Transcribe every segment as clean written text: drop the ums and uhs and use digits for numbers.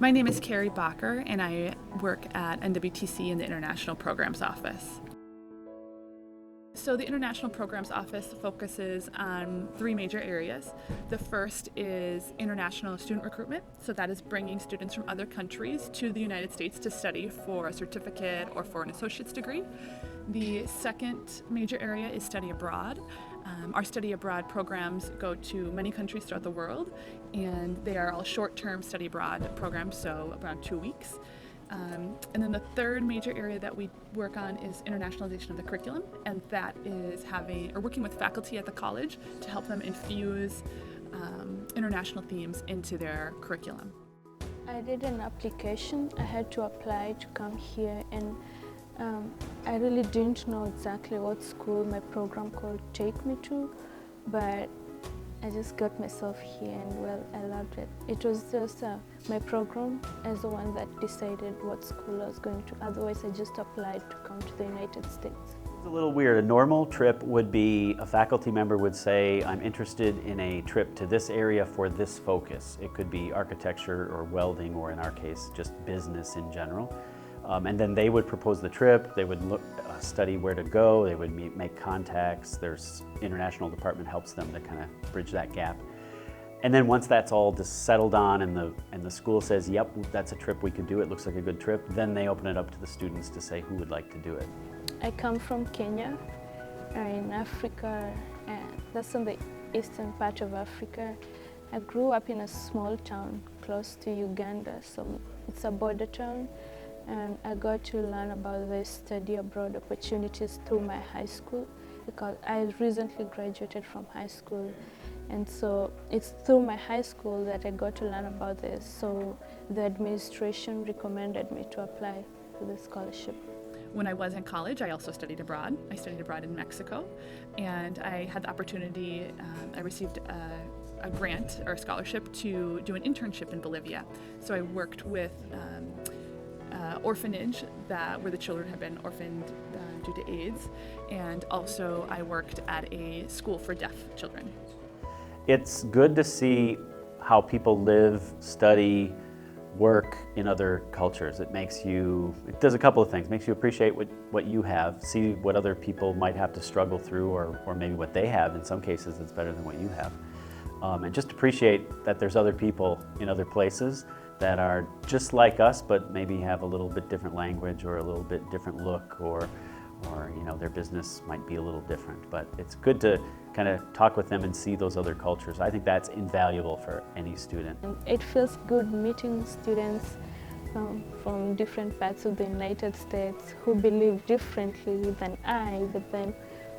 My name is Carrie Bacher, and I work at NWTC in the International Programs Office. So the International Programs Office focuses on three major areas. The first is international student recruitment. So that is bringing students from other countries to the United States to study for a certificate or for an associate's degree. The second major area is study abroad. Our study abroad programs go to many countries throughout the world, and they are all short-term study abroad programs, so around 2 weeks. And then the third major area that we work on is internationalization of the curriculum, and that is working with faculty at the college to help them infuse international themes into their curriculum. I did an application. I had to apply to come here, and I really didn't know exactly what school my program could take me to, but I just got myself here, and well, I loved it. It was just my program as the one that decided what school I was going to. Otherwise, I just applied to come to the United States. It's a little weird. A normal trip would be a faculty member would say, I'm interested in a trip to this area for this focus. It could be architecture or welding, or in our case, just business in general. And then they would propose the trip, they would study where to go, they would make contacts. There's international department helps them to kind of bridge that gap. And then once that's all just settled on and the school says, yep, that's a trip we could do, it looks like a good trip, then they open it up to the students to say who would like to do it. I come from Kenya, in Africa, and that's in the eastern part of Africa. I grew up in a small town close to Uganda, so it's a border town. And I got to learn about the study abroad opportunities through my high school, because I recently graduated from high school. And so it's through my high school that I got to learn about this. So the administration recommended me to apply for the scholarship. When I was in college, I also studied abroad. I studied abroad in Mexico, and I had the opportunity, I received a grant or a scholarship to do an internship in Bolivia. So I worked with orphanage where the children had been orphaned due to AIDS, and also I worked at a school for deaf children. It's good to see how people live, study, work in other cultures. It does a couple of things. It makes you appreciate what you have, see what other people might have to struggle through, or maybe what they have. In some cases it's better than what you have. And just appreciate that there's other people in other places that are just like us, but maybe have a little bit different language or a little bit different look, or their business might be a little different. But it's good to kind of talk with them and see those other cultures. I think that's invaluable for any student. It feels good meeting students from different parts of the United States who believe differently than I, but then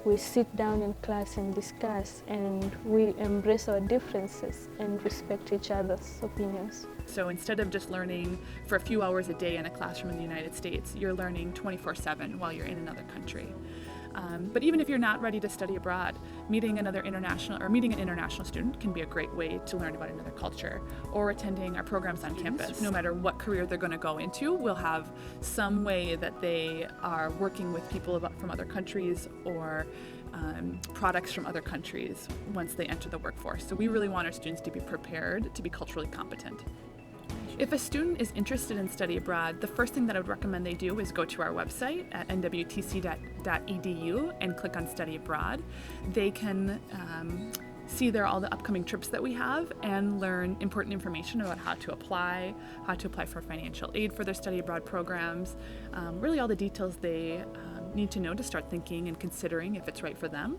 we sit down in class and discuss, and we embrace our differences and respect each other's opinions. So instead of just learning for a few hours a day in a classroom in the United States, you're learning 24/7 while you're in another country. But even if you're not ready to study abroad, meeting an international student can be a great way to learn about another culture, or attending our programs on campus. No matter what career they're going to go into, we'll have some way that they are working with people from other countries, or products from other countries once they enter the workforce. So we really want our students to be prepared to be culturally competent. If a student is interested in study abroad, the first thing that I would recommend they do is go to our website at nwtc.edu and click on Study Abroad. They can see there all the upcoming trips that we have and learn important information about how to apply for financial aid for their study abroad programs, really all the details they need to know to start thinking and considering if it's right for them.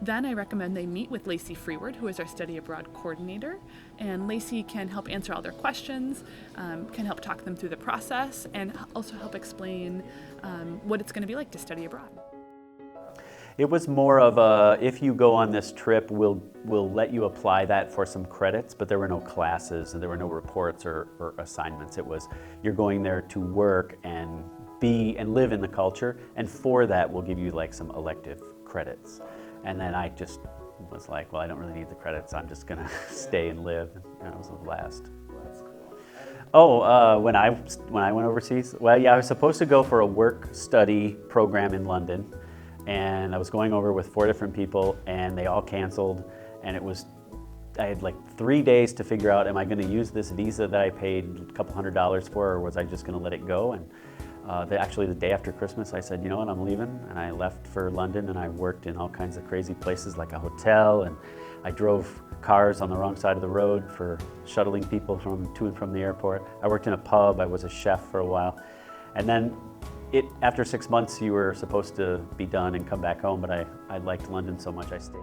Then I recommend they meet with Lacey Freeward, who is our study abroad coordinator, and Lacey can help answer all their questions, can help talk them through the process, and also help explain what it's going to be like to study abroad. It was more of if you go on this trip, we'll let you apply that for some credits, but there were no classes and there were no reports or assignments. It was, you're going there to work and be and live in the culture, and for that we'll give you like some elective credits. And then I just was like, well, I don't really need the credits, I'm just gonna stay and live. And that was the last. Oh, when I went overseas, well, yeah, I was supposed to go for a work-study program in London, and I was going over with 4 different people, and they all canceled, and it was I had like 3 days to figure out, am I going to use this visa that I paid a couple $100s for, or was I just going to let it go? And actually the day after Christmas, I said, you know what, I'm leaving. And I left for London, and I worked in all kinds of crazy places like a hotel, and I drove cars on the wrong side of the road for shuttling people to and from the airport. I worked in a pub, I was a chef for a while. And then after 6 months, you were supposed to be done and come back home, but I liked London so much I stayed.